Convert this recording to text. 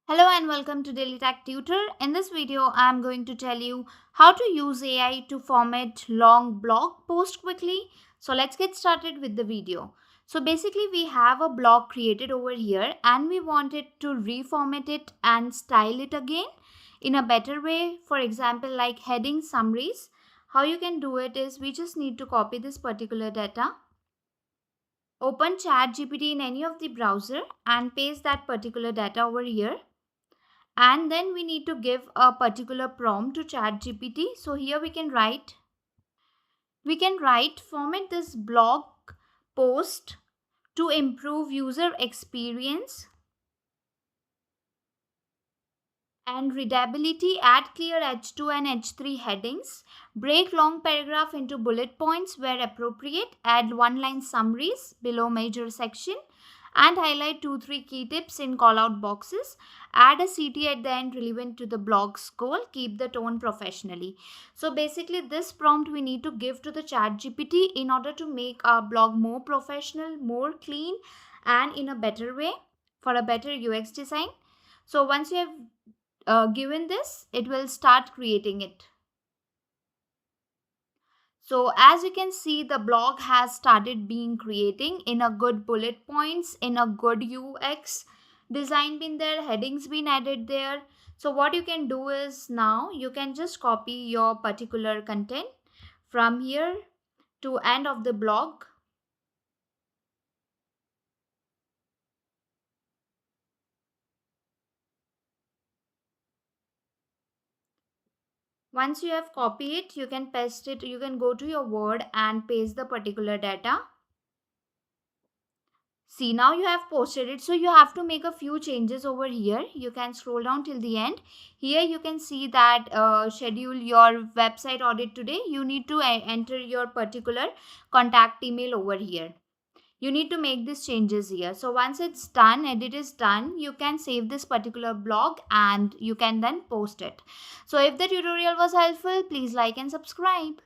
Hello and welcome to Daily Tech Tutor. In this video, I am going to tell you how to use AI to format long blog post quickly. So let's get started with the video. So basically we have a blog created over here and we wanted to reformat it and style it again in a better way. For example, like heading summaries. How you can do it is we just need to copy this particular data. Open ChatGPT in any of the browser and paste that particular data over here, and then we need to give a particular prompt to ChatGPT. So here we can write format this blog post to improve user experience and readability. Add clear H2 and H3 headings, break long paragraph into bullet points where appropriate, add one line summaries below major section, and highlight 2-3 key tips in call out boxes. Add a CT at the end relevant to the blog's goal. Keep the tone professionally. So basically this prompt we need to give to the ChatGPT in order to make our blog more professional, more clean, and in a better way for a better UX design. So once you have given this, it will start creating it. So as you can see, the blog has started being creating in a good bullet points, in a good UX design been there, headings been added there. So what you can do is now you can just copy your particular content from here to end of the blog. Once you have copied it, you can paste it. You can go to your Word and paste the particular data. See, now you have posted it, so you have to make a few changes over here. You can scroll down till the end. Here you can see that schedule your website audit today. You need to enter your particular contact email over here. You need to make these changes here. So once it's done, edit is done, you can save this particular blog and you can then post it. So if the tutorial was helpful, please like and subscribe.